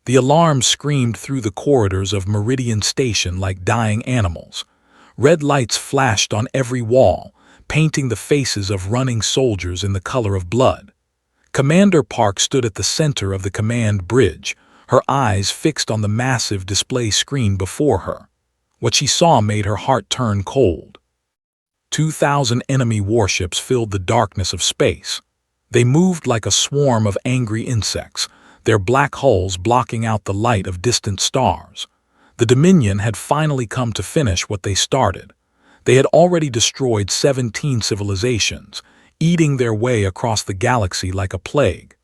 The alarms screamed through the corridors of Meridian Station like dying animals. Red lights flashed on every wall, painting the faces of running soldiers in the color of blood. Commander Park stood at the center of the command bridge, her eyes fixed on the massive display screen before her. What she saw made her heart turn cold. 2,000 enemy warships filled the darkness of space. They moved like a swarm of angry insects, their black hulls blocking out the light of distant stars. The Dominion had finally come to finish what they started. They had already destroyed 17 civilizations, eating their way across the galaxy like a plague.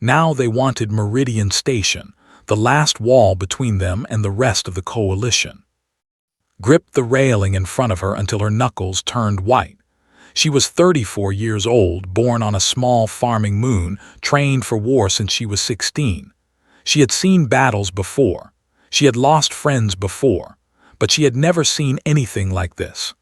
Now they wanted Meridian Station, the last wall between them and the rest of the coalition. Gripped the railing in front of her until her knuckles turned white. She was 34 years old, born on a small farming moon, trained for war since she was 16. She had seen battles before. She had lost friends before, but she had never seen anything like this.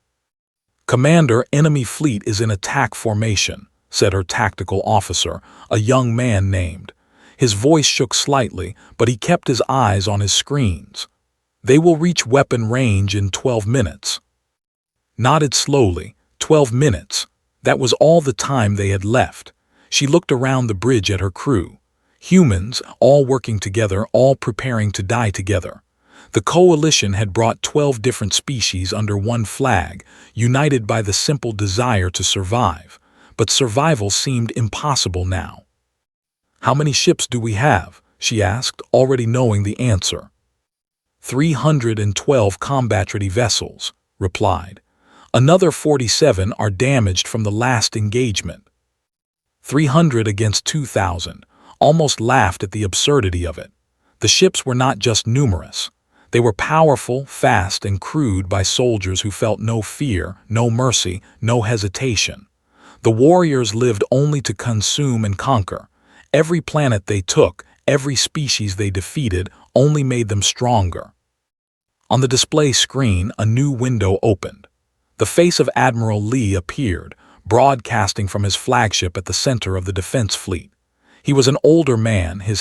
"Commander, enemy fleet is in attack formation," said her tactical officer, a young man named. His voice shook slightly, but he kept his eyes on his screens. "They will reach weapon range in 12 minutes. Nodded slowly. 12 minutes. That was all the time they had left. She looked around the bridge at her crew. Humans, all working together, all preparing to die together. The coalition had brought 12 different species under one flag, united by the simple desire to survive. But survival seemed impossible now. "How many ships do we have?" she asked, already knowing the answer. 312 combat-ready vessels, replied. Another 47 are damaged from the last engagement. 300 against 2,000, almost laughed at the absurdity of it. The ships were not just numerous. They were powerful, fast, and crewed by soldiers who felt no fear, no mercy, no hesitation. The warriors lived only to consume and conquer. Every planet they took, every species they defeated, only made them stronger. On the display screen, a new window opened. The face of Admiral Lee appeared, broadcasting from his flagship at the center of the defense fleet. He was an older man, his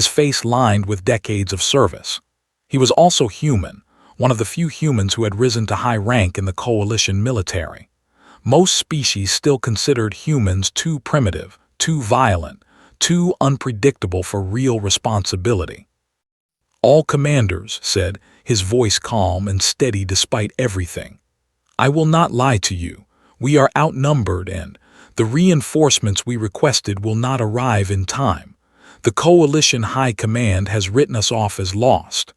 face lined with decades of service. He was also human, one of the few humans who had risen to high rank in the coalition military. Most species still considered humans too primitive, too violent, too unpredictable for real responsibility. "All commanders," said, his voice calm and steady despite everything. "I will not lie to you. We are outnumbered and the reinforcements we requested will not arrive in time. The coalition high command has written us off as lost."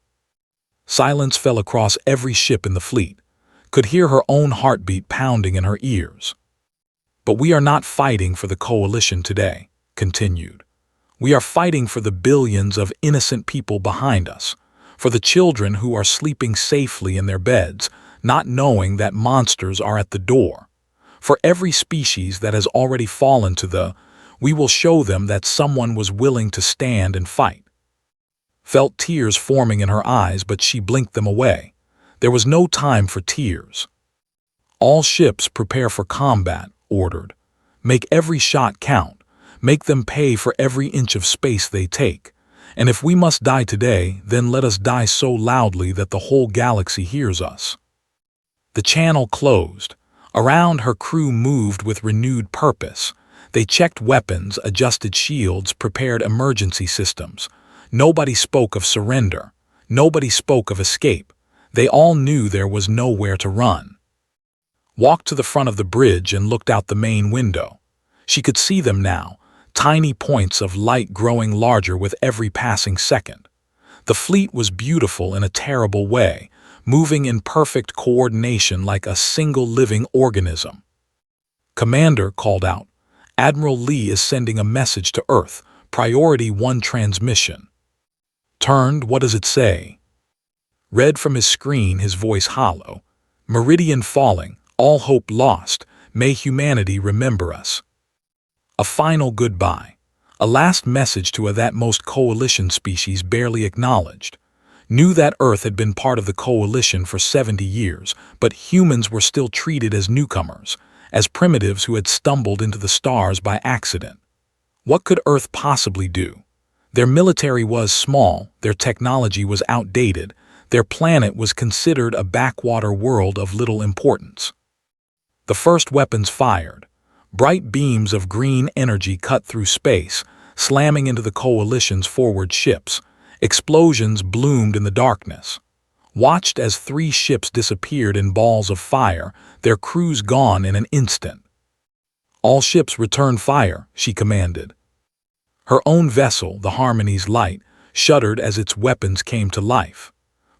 Silence fell across every ship in the fleet. Could hear her own heartbeat pounding in her ears. "But we are not fighting for the coalition today," continued. "We are fighting for the billions of innocent people behind us, for the children who are sleeping safely in their beds, not knowing that monsters are at the door. For every species that has already fallen to we will show them that someone was willing to stand and fight." Felt tears forming in her eyes, but she blinked them away. There was no time for tears. "All ships prepare for combat," ordered. "Make every shot count. Make them pay for every inch of space they take. And if we must die today, then let us die so loudly that the whole galaxy hears us." The channel closed. Around her crew moved with renewed purpose. They checked weapons, adjusted shields, prepared emergency systems. Nobody spoke of surrender. Nobody spoke of escape. They all knew there was nowhere to run. Walked to the front of the bridge and looked out the main window. She could see them now, tiny points of light growing larger with every passing second. The fleet was beautiful in a terrible way, moving in perfect coordination like a single living organism. "Commander," called out, "Admiral Lee is sending a message to Earth, Priority 1 transmission." Turned, "What does it say?" Read from his screen, his voice hollow. "Meridian falling, all hope lost, may humanity remember us." A final goodbye. A last message to that most coalition species barely acknowledged. Knew that Earth had been part of the coalition for 70 years, but humans were still treated as newcomers, as primitives who had stumbled into the stars by accident. What could Earth possibly do? Their military was small, their technology was outdated, their planet was considered a backwater world of little importance. The first weapons fired. Bright beams of green energy cut through space, slamming into the Coalition's forward ships. Explosions bloomed in the darkness. Watched as 3 ships disappeared in balls of fire, their crews gone in an instant. "All ships return fire," she commanded. Her own vessel, the Harmony's Light, shuddered as its weapons came to life.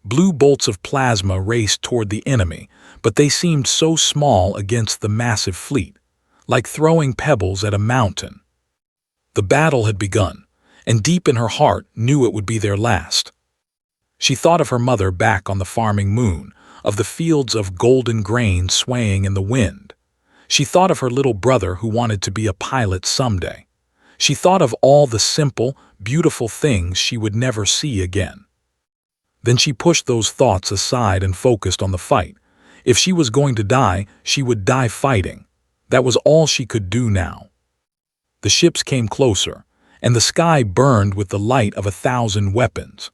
Blue bolts of plasma raced toward the enemy, but they seemed so small against the massive fleet, like throwing pebbles at a mountain. The battle had begun, and deep in her heart knew it would be their last. She thought of her mother back on the farming moon, of the fields of golden grain swaying in the wind. She thought of her little brother who wanted to be a pilot someday. She thought of all the simple, beautiful things she would never see again. Then she pushed those thoughts aside and focused on the fight. If she was going to die, she would die fighting. That was all she could do now. The ships came closer, and the sky burned with the light of 1,000 weapons.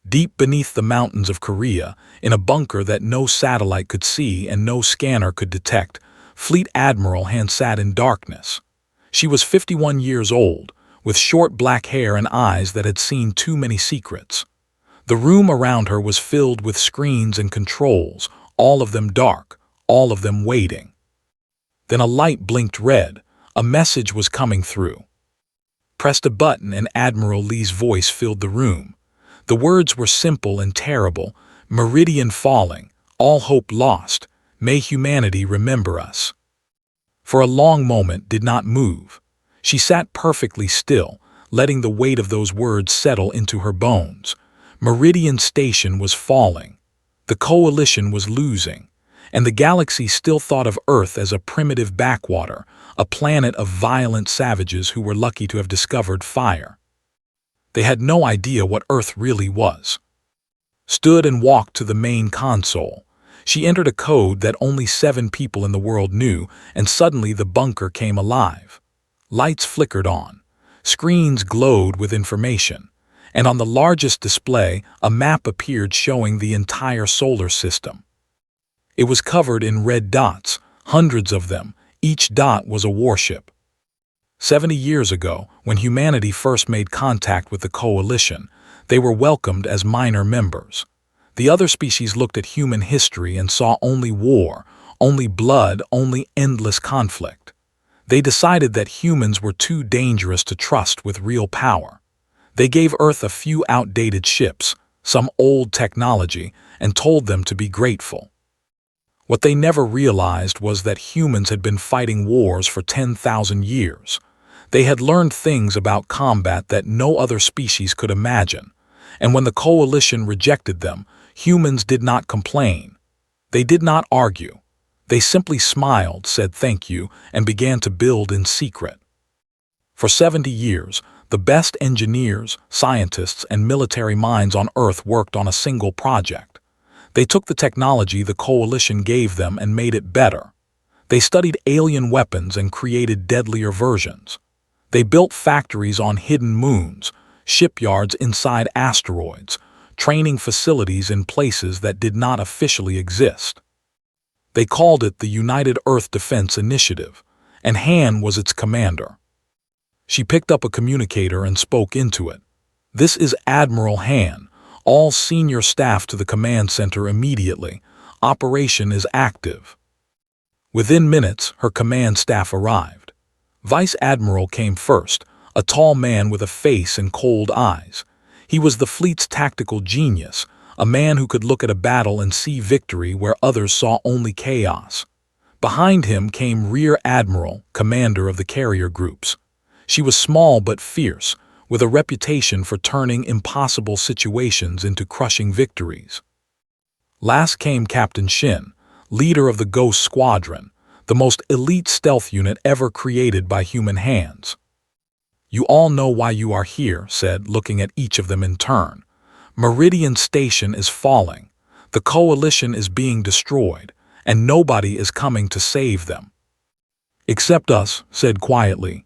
Deep beneath the mountains of Korea, in a bunker that no satellite could see and no scanner could detect, Fleet Admiral Han sat in darkness. She was 51 years old, with short black hair and eyes that had seen too many secrets. The room around her was filled with screens and controls, all of them dark, all of them waiting. Then a light blinked red. A message was coming through. Pressed a button and Admiral Lee's voice filled the room. The words were simple and terrible. "Meridian falling, all hope lost. May humanity remember us." For a long moment did not move. She sat perfectly still, letting the weight of those words settle into her bones. Meridian Station was falling. The Coalition was losing. And the galaxy still thought of Earth as a primitive backwater, a planet of violent savages who were lucky to have discovered fire. They had no idea what Earth really was. Stood and walked to the main console. She entered a code that only 7 people in the world knew, and suddenly the bunker came alive. Lights flickered on. Screens glowed with information. And on the largest display, a map appeared showing the entire solar system. It was covered in red dots, hundreds of them. Each dot was a warship. 70 years ago, when humanity first made contact with the Coalition, they were welcomed as minor members. The other species looked at human history and saw only war, only blood, only endless conflict. They decided that humans were too dangerous to trust with real power. They gave Earth a few outdated ships, some old technology, and told them to be grateful. What they never realized was that humans had been fighting wars for 10,000 years. They had learned things about combat that no other species could imagine, and when the Coalition rejected them, humans did not complain. They did not argue. They simply smiled, said thank you, and began to build in secret. For 70 years, the best engineers, scientists, and military minds on Earth worked on a single project. They took the technology the Coalition gave them and made it better. They studied alien weapons and created deadlier versions. They built factories on hidden moons, shipyards inside asteroids, training facilities in places that did not officially exist. They called it the United Earth Defense Initiative, and Han was its commander. She picked up a communicator and spoke into it. "This is Admiral Han. All senior staff to the command center immediately. Operation is active." Within minutes, her command staff arrived. Vice Admiral came first, a tall man with a face and cold eyes. He was the fleet's tactical genius, a man who could look at a battle and see victory where others saw only chaos. Behind him came Rear Admiral, commander of the carrier groups. She was small but fierce, with a reputation for turning impossible situations into crushing victories. Last came Captain Shin, leader of the Ghost Squadron, the most elite stealth unit ever created by human hands. "You all know why you are here," said, looking at each of them in turn. "Meridian Station is falling. The Coalition is being destroyed, and nobody is coming to save them." "Except us," said quietly.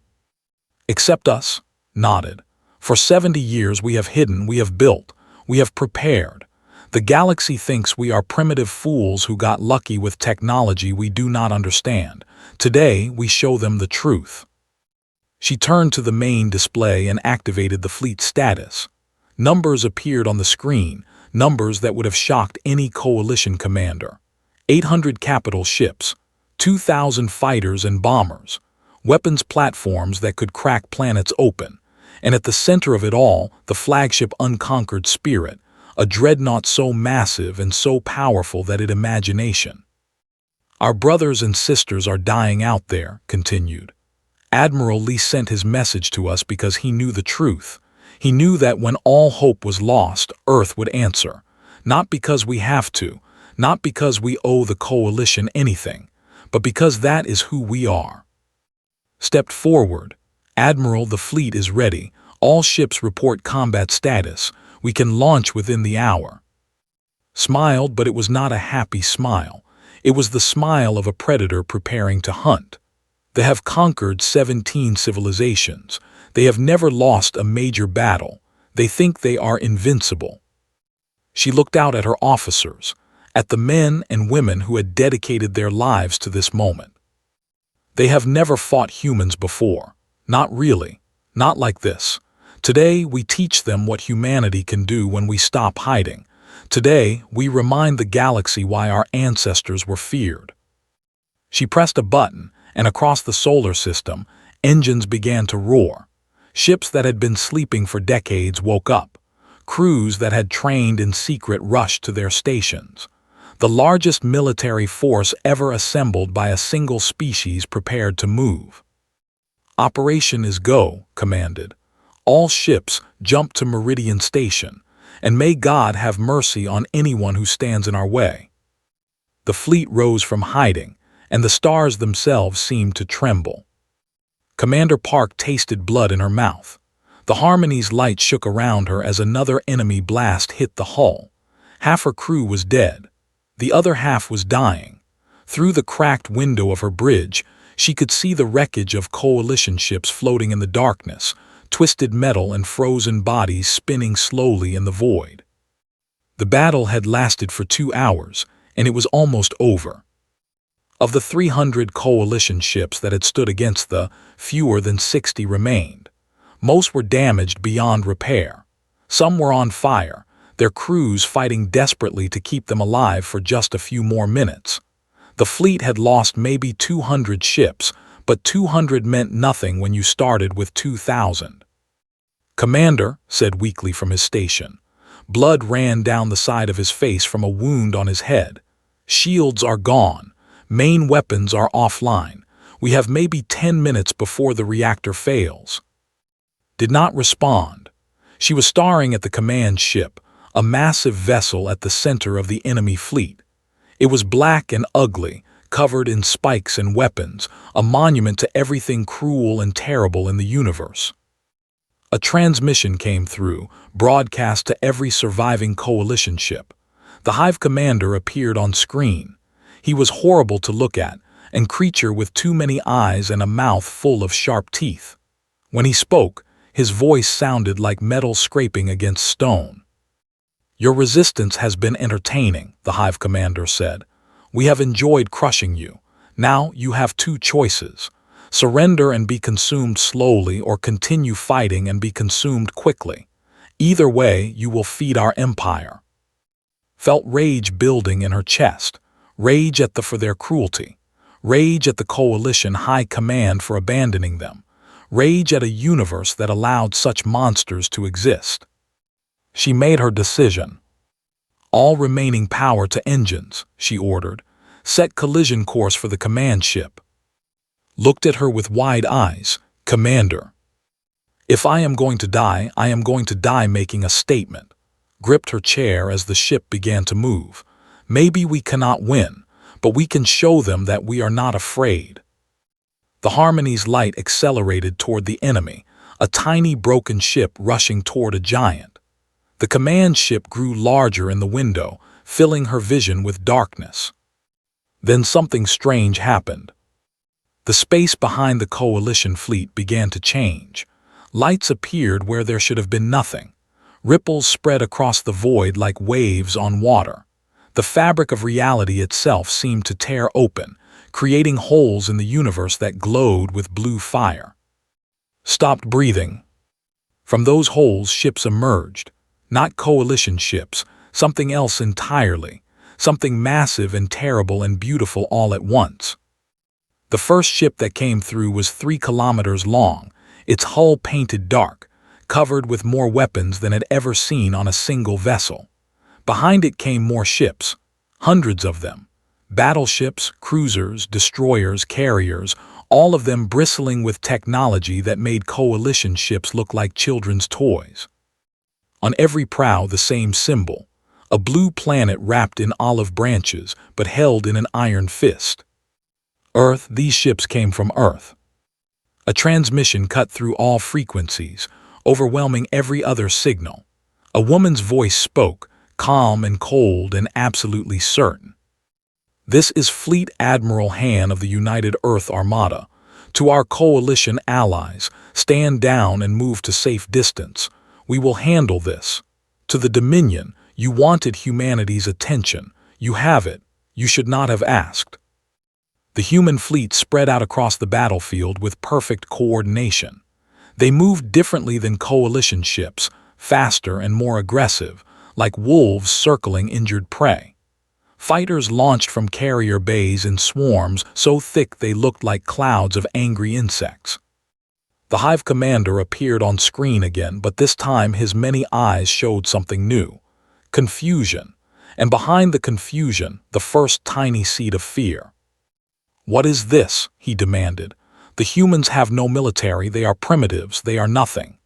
"Except us," nodded. For 70 years we have hidden, we have built, we have prepared. The galaxy thinks we are primitive fools who got lucky with technology we do not understand. Today we show them the truth." She turned to the main display and activated the fleet status. Numbers appeared on the screen, numbers that would have shocked any coalition commander. 800 capital ships, 2,000 fighters and bombers, weapons platforms that could crack planets open, and at the center of it all, the flagship Unconquered Spirit, a dreadnought so massive and so powerful that it imagination. "Our brothers and sisters are dying out there," continued. "Admiral Lee sent his message to us because he knew the truth. He knew that when all hope was lost, Earth would answer. Not because we have to, not because we owe the coalition anything, but because that is who we are." Stepped forward. "Admiral, the fleet is ready. All ships report combat status. We can launch within the hour." Smiled, but it was not a happy smile. It was the smile of a predator preparing to hunt. They have conquered 17 civilizations. They have never lost a major battle. They think they are invincible. She looked out at her officers, at the men and women who had dedicated their lives to this moment. They have never fought humans before. Not really. Not like this. Today we teach them what humanity can do when we stop hiding. Today we remind the galaxy why our ancestors were feared. She pressed a button, and across the solar system, engines began to roar. Ships that had been sleeping for decades woke up. Crews that had trained in secret rushed to their stations. The largest military force ever assembled by a single species prepared to move. "Operation is go," commanded. "All ships jump to Meridian Station, and may God have mercy on anyone who stands in our way." The fleet rose from hiding, and the stars themselves seemed to tremble. Commander Park tasted blood in her mouth. The Harmony's light shook around her as another enemy blast hit the hull. Half her crew was dead. The other half was dying. Through the cracked window of her bridge, she could see the wreckage of coalition ships floating in the darkness, twisted metal and frozen bodies spinning slowly in the void. The battle had lasted for 2 hours, and it was almost over. Of the 300 coalition ships that had stood against the, fewer than 60 remained. Most were damaged beyond repair. Some were on fire, their crews fighting desperately to keep them alive for just a few more minutes. The fleet had lost maybe 200 ships, but 200 meant nothing when you started with 2,000. "Commander," said weakly from his station. Blood ran down the side of his face from a wound on his head. "Shields are gone. Main weapons are offline. We have maybe 10 minutes before the reactor fails." Did not respond. She was staring at the command ship, a massive vessel at the center of the enemy fleet. It was black and ugly, covered in spikes and weapons, a monument to everything cruel and terrible in the universe. A transmission came through, broadcast to every surviving coalition ship. The Hive commander appeared on screen. He was horrible to look at, a creature with too many eyes and a mouth full of sharp teeth. When he spoke, his voice sounded like metal scraping against stone. "Your resistance has been entertaining," the Hive commander said. "We have enjoyed crushing you. Now you have 2 choices. Surrender and be consumed slowly, or continue fighting and be consumed quickly. Either way, you will feed our empire." Felt rage building in her chest. Rage at for their cruelty. Rage at the coalition high command for abandoning them. Rage at a universe that allowed such monsters to exist. She made her decision. "All remaining power to engines," she ordered. "Set collision course for the command ship." Looked at her with wide eyes. "Commander, if I am going to die, I am going to die making a statement." Gripped her chair as the ship began to move. "Maybe we cannot win, but we can show them that we are not afraid." The Harmony's light accelerated toward the enemy, a tiny broken ship rushing toward a giant. The command ship grew larger in the window, filling her vision with darkness. Then something strange happened. The space behind the coalition fleet began to change. Lights appeared where there should have been nothing. Ripples spread across the void like waves on water. The fabric of reality itself seemed to tear open, creating holes in the universe that glowed with blue fire. Stopped breathing. From those holes, ships emerged. Not coalition ships, something else entirely. Something massive and terrible and beautiful all at once. The first ship that came through was 3 kilometers long, its hull painted dark, covered with more weapons than had ever seen on a single vessel. Behind it came more ships, hundreds of them. Battleships, cruisers, destroyers, carriers, all of them bristling with technology that made coalition ships look like children's toys. On every prow the same symbol, a blue planet wrapped in olive branches but held in an iron fist. Earth, these ships came from Earth. A transmission cut through all frequencies, overwhelming every other signal. A woman's voice spoke, calm and cold and absolutely certain. This is Fleet Admiral Han of the United Earth Armada. To our coalition allies, stand down and move to safe distance. We will handle this. To the Dominion, you wanted humanity's attention. You have it. You should not have asked. The human fleet spread out across the battlefield with perfect coordination. They moved differently than coalition ships, faster and more aggressive, like wolves circling injured prey. Fighters launched from carrier bays in swarms so thick they looked like clouds of angry insects. The Hive commander appeared on screen again, but this time his many eyes showed something new. Confusion. And behind the confusion, the first tiny seed of fear. "What is this?" he demanded. "The humans have no military, they are primitives, they are nothing."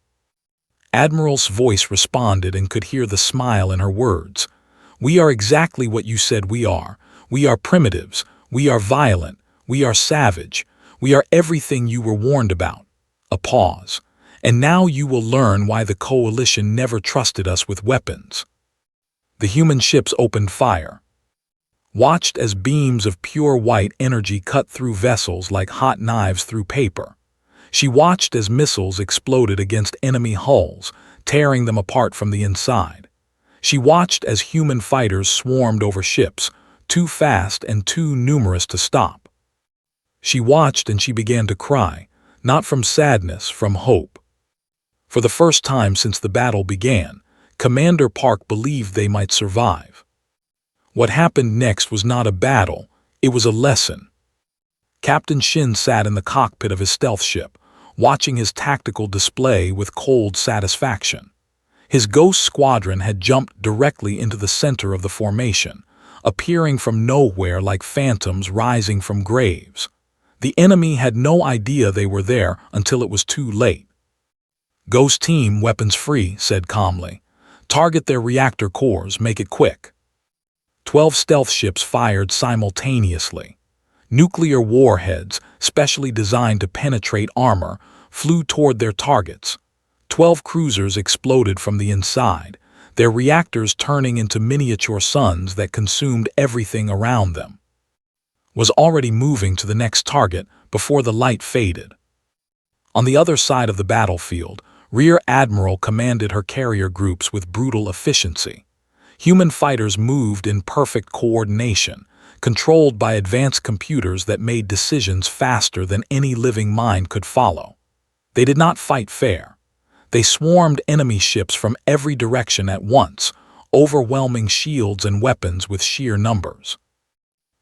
Admiral's voice responded and could hear the smile in her words. "We are exactly what you said we are. We are primitives. We are violent. We are savage. We are everything you were warned about." A pause. "And now you will learn why the coalition never trusted us with weapons." The human ships opened fire. Watched as beams of pure white energy cut through vessels like hot knives through paper. She watched as missiles exploded against enemy hulls, tearing them apart from the inside. She watched as human fighters swarmed over ships, too fast and too numerous to stop. She watched and she began to cry, not from sadness, from hope. For the first time since the battle began, Commander Park believed they might survive. What happened next was not a battle, it was a lesson. Captain Shin sat in the cockpit of his stealth ship, watching his tactical display with cold satisfaction. His ghost squadron had jumped directly into the center of the formation, appearing from nowhere like phantoms rising from graves. The enemy had no idea they were there until it was too late. "Ghost team, weapons free," said calmly. "Target their reactor cores, make it quick." 12 stealth ships fired simultaneously. Nuclear warheads, specially designed to penetrate armor, flew toward their targets. 12 cruisers exploded from the inside, their reactors turning into miniature suns that consumed everything around them. Was already moving to the next target before the light faded. On the other side of the battlefield, Rear Admiral commanded her carrier groups with brutal efficiency. Human fighters moved in perfect coordination, controlled by advanced computers that made decisions faster than any living mind could follow. They did not fight fair. They swarmed enemy ships from every direction at once, overwhelming shields and weapons with sheer numbers.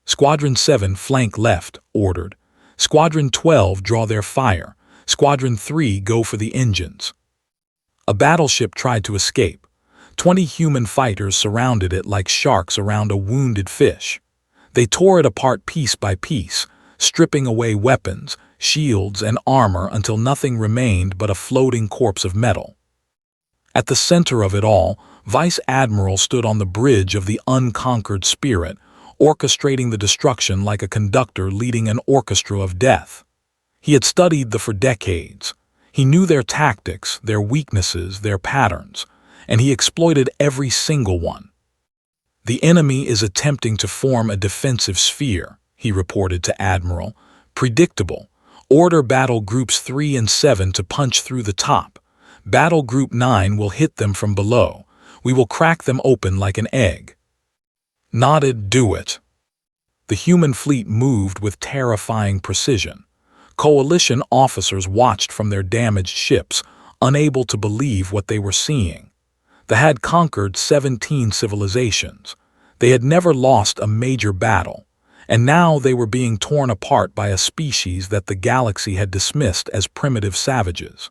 "Squadron 7 flank left," ordered. "Squadron 12 draw their fire. Squadron 3 go for the engines." A battleship tried to escape. 20 human fighters surrounded it like sharks around a wounded fish. They tore it apart piece by piece, stripping away weapons, shields, and armor until nothing remained but a floating corpse of metal. At the center of it all, Vice Admiral stood on the bridge of the unconquered spirit, orchestrating the destruction like a conductor leading an orchestra of death. He had studied them for decades. He knew their tactics, their weaknesses, their patterns, and he exploited every single one. "The enemy is attempting to form a defensive sphere," he reported to Admiral. "Predictable, Order Battle Groups 3 and 7 to punch through the top. Battle Group 9 will hit them from below. We will crack them open like an egg." Nodded, "Do it." The human fleet moved with terrifying precision. Coalition officers watched from their damaged ships, unable to believe what they were seeing. They had conquered 17 civilizations. They had never lost a major battle, and now they were being torn apart by a species that the galaxy had dismissed as primitive savages.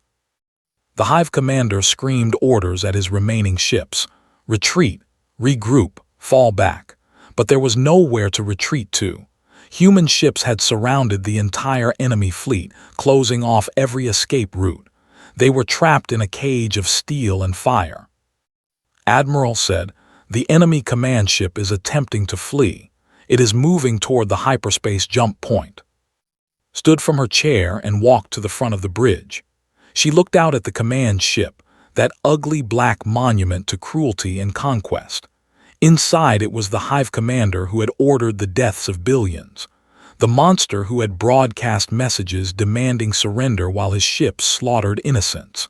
The Hive commander screamed orders at his remaining ships: "Retreat, regroup, fall back." But there was nowhere to retreat to. Human ships had surrounded the entire enemy fleet, closing off every escape route. They were trapped in a cage of steel and fire. Admiral said, "The enemy command ship is attempting to flee. It is moving toward the hyperspace jump point." Stood from her chair and walked to the front of the bridge. She looked out at the command ship, that ugly black monument to cruelty and conquest. Inside it was the Hive commander who had ordered the deaths of billions, the monster who had broadcast messages demanding surrender while his ships slaughtered innocents.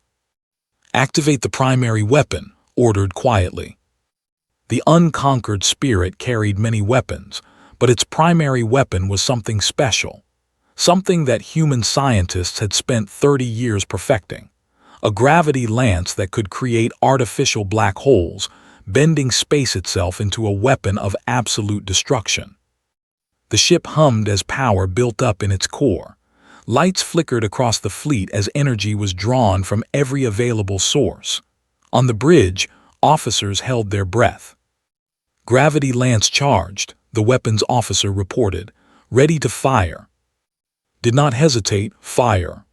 "Activate the primary weapon," ordered quietly. The unconquered spirit carried many weapons, but its primary weapon was something special, something that human scientists had spent 30 years perfecting. A gravity lance that could create artificial black holes, bending space itself into a weapon of absolute destruction. The ship hummed as power built up in its core. Lights flickered across the fleet as energy was drawn from every available source. On the bridge, officers held their breath. "Gravity lance charged," the weapons officer reported, "ready to fire." "Did not hesitate, fire."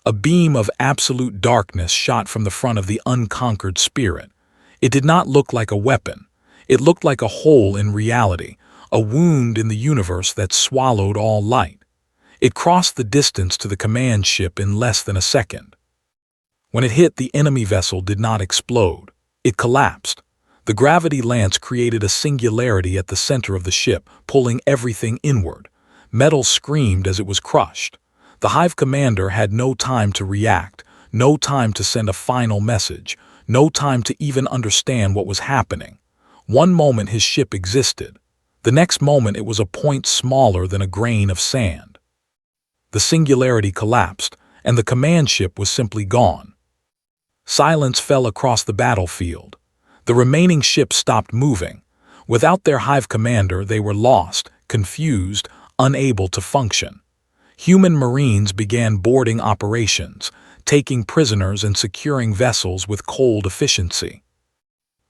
A beam of absolute darkness shot from the front of the unconquered spirit. It did not look like a weapon. It looked like a hole in reality, a wound in the universe that swallowed all light. It crossed the distance to the command ship in less than a second. When it hit, the enemy vessel did not explode. It collapsed. The gravity lance created a singularity at the center of the ship, pulling everything inward. Metal screamed as it was crushed. The Hive commander had no time to react, no time to send a final message, no time to even understand what was happening. One moment his ship existed. The next moment it was a point smaller than a grain of sand. The singularity collapsed, and the command ship was simply gone. Silence fell across the battlefield. The remaining ships stopped moving. Without their Hive commander, they were lost, confused, unable to function. Human Marines began boarding operations, taking prisoners and securing vessels with cold efficiency.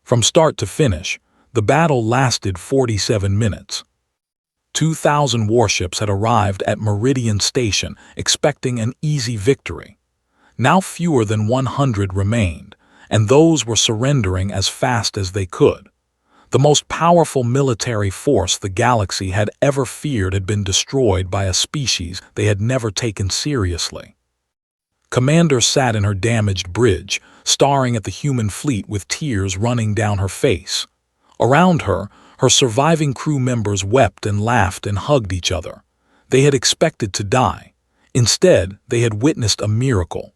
From start to finish, the battle lasted 47 minutes. 2,000 warships had arrived at Meridian Station expecting an easy victory. Now fewer than 100 remained, and those were surrendering as fast as they could. The most powerful military force the galaxy had ever feared had been destroyed by a species they had never taken seriously. Commander sat in her damaged bridge, staring at the human fleet with tears running down her face. Around her, her surviving crew members wept and laughed and hugged each other. They had expected to die. Instead, they had witnessed a miracle.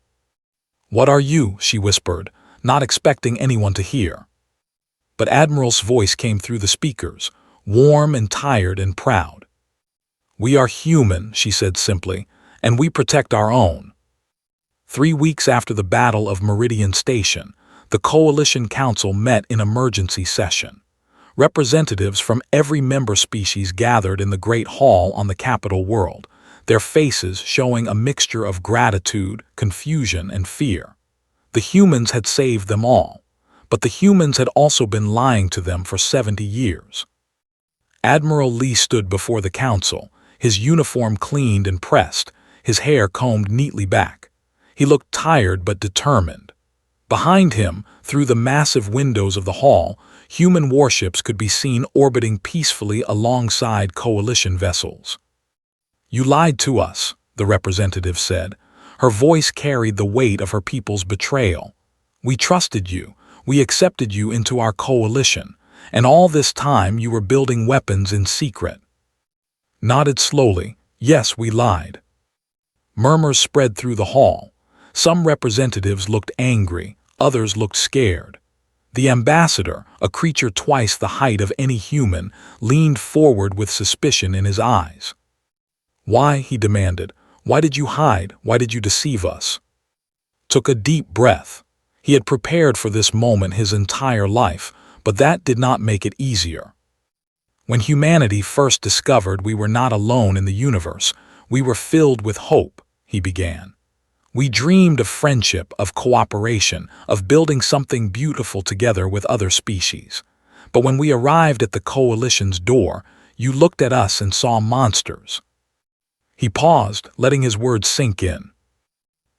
"What are you?" she whispered, not expecting anyone to hear. But Admiral's voice came through the speakers, warm and tired and proud. "We are human," she said simply, "and we protect our own." 3 weeks after the Battle of Meridian Station, the Coalition Council met in emergency session. Representatives from every member species gathered in the Great Hall on the capital world, their faces showing a mixture of gratitude, confusion, and fear. The humans had saved them all, but the humans had also been lying to them for 70 years. Admiral Lee stood before the council, his uniform cleaned and pressed, his hair combed neatly back. He looked tired but determined. Behind him, through the massive windows of the hall, human warships could be seen orbiting peacefully alongside coalition vessels. "You lied to us," the representative said. Her voice carried the weight of her people's betrayal. "We trusted you. We accepted you into our coalition, and all this time you were building weapons in secret." Nodded slowly, "Yes, we lied." Murmurs spread through the hall. Some representatives looked angry, others looked scared. The ambassador, a creature twice the height of any human, leaned forward with suspicion in his eyes. "Why?" he demanded. "Why did you hide? Why did you deceive us?" Took a deep breath. He had prepared for this moment his entire life, but that did not make it easier. When humanity first discovered we were not alone in the universe, we were filled with hope, he began. We dreamed of friendship, of cooperation, of building something beautiful together with other species. But when we arrived at the Coalition's door, you looked at us and saw monsters. He paused, letting his words sink in.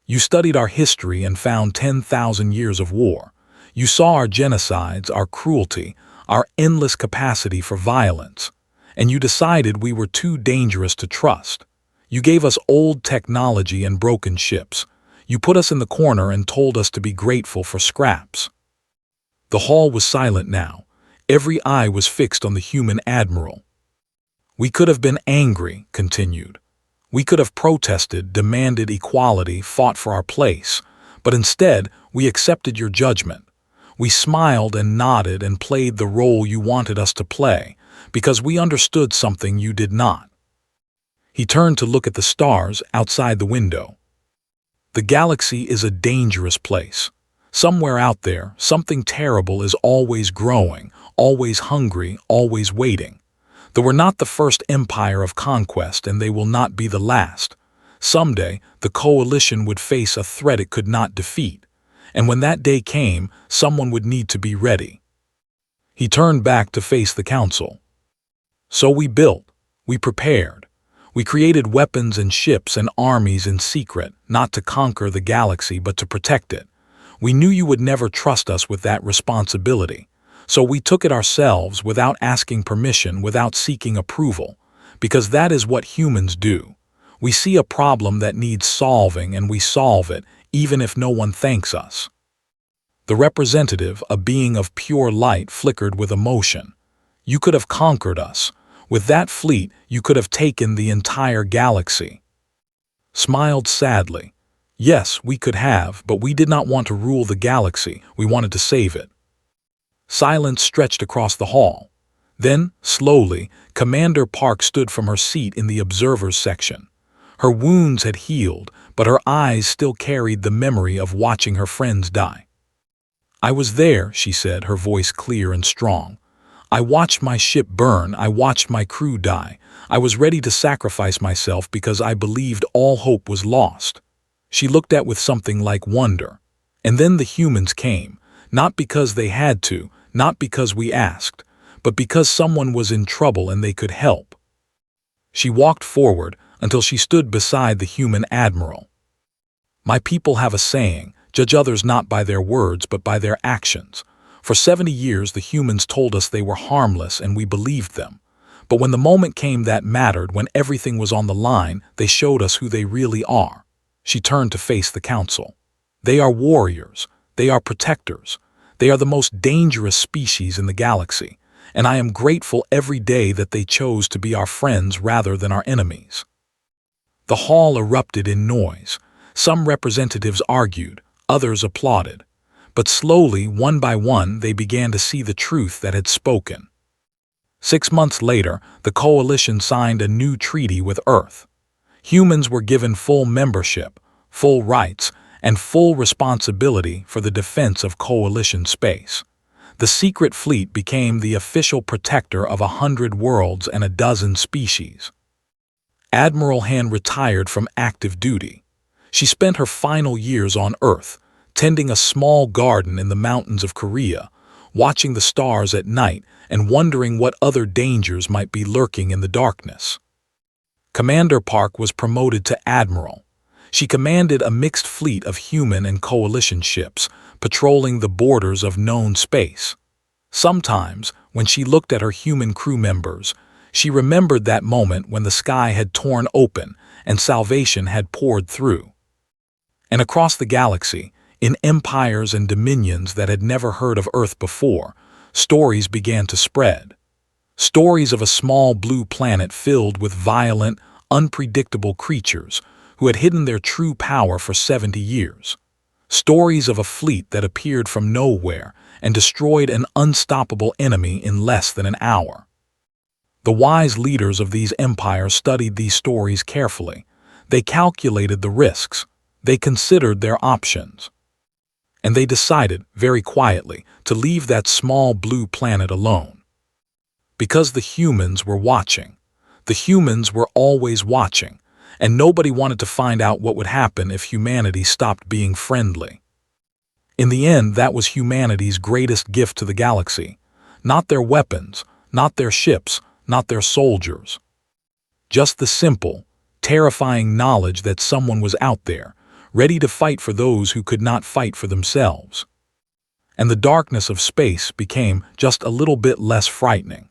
You studied our history and found 10,000 years of war. You saw our genocides, our cruelty, our endless capacity for violence. And you decided we were too dangerous to trust. You gave us old technology and broken ships. You put us in the corner and told us to be grateful for scraps. The hall was silent now. Every eye was fixed on the human admiral. We could have been angry, continued. We could have protested, demanded equality, fought for our place. But instead, we accepted your judgment. We smiled and nodded and played the role you wanted us to play, because we understood something you did not. He turned to look at the stars outside the window. The galaxy is a dangerous place. Somewhere out there, something terrible is always growing, always hungry, always waiting. They were not the first empire of conquest, and they will not be the last. Someday, the Coalition would face a threat it could not defeat. And when that day came, someone would need to be ready. He turned back to face the council. So we built. We prepared. We created weapons and ships and armies in secret, not to conquer the galaxy but to protect it. We knew you would never trust us with that responsibility. So we took it ourselves without asking permission, without seeking approval, because that is what humans do. We see a problem that needs solving and we solve it, even if no one thanks us. The representative, a being of pure light, flickered with emotion. You could have conquered us. With that fleet, you could have taken the entire galaxy. Smiled sadly. Yes, we could have, but we did not want to rule the galaxy. We wanted to save it. Silence stretched across the hall. Then, slowly, Commander Park stood from her seat in the observers section. Her wounds had healed, but her eyes still carried the memory of watching her friends die. I was there, she said, her voice clear and strong. I watched my ship burn, I watched my crew die. I was ready to sacrifice myself because I believed all hope was lost. She looked at with something like wonder. And then the humans came, not because they had to, not because we asked, but because someone was in trouble and they could help. She walked forward until she stood beside the human admiral. My people have a saying, judge others not by their words but by their actions. For 70 years the humans told us they were harmless and we believed them. But when the moment came that mattered, when everything was on the line, they showed us who they really are. She turned to face the council. They are warriors. They are protectors. They are the most dangerous species in the galaxy, and I am grateful every day that they chose to be our friends rather than our enemies. The hall erupted in noise. Some representatives argued, others applauded. But slowly, one by one, they began to see the truth that had spoken. 6 months later, the Coalition signed a new treaty with Earth. Humans were given full membership, full rights, and full responsibility for the defense of Coalition space. The secret fleet became the official protector of 100 worlds and a dozen species. Admiral Han retired from active duty. She spent her final years on Earth, tending a small garden in the mountains of Korea, watching the stars at night and wondering what other dangers might be lurking in the darkness. Commander Park was promoted to Admiral. She commanded a mixed fleet of human and Coalition ships, patrolling the borders of known space. Sometimes, when she looked at her human crew members, she remembered that moment when the sky had torn open and salvation had poured through. And across the galaxy, in empires and dominions that had never heard of Earth before, stories began to spread. Stories of a small blue planet filled with violent, unpredictable creatures who had hidden their true power for 70 years. Stories of a fleet that appeared from nowhere and destroyed an unstoppable enemy in less than an hour. The wise leaders of these empires studied these stories carefully. They calculated the risks. They considered their options. And they decided, very quietly, to leave that small blue planet alone. Because the humans were watching. The humans were always watching, and nobody wanted to find out what would happen if humanity stopped being friendly. In the end, that was humanity's greatest gift to the galaxy. Not their weapons, not their ships, not their soldiers. Just the simple, terrifying knowledge that someone was out there, ready to fight for those who could not fight for themselves. And the darkness of space became just a little bit less frightening.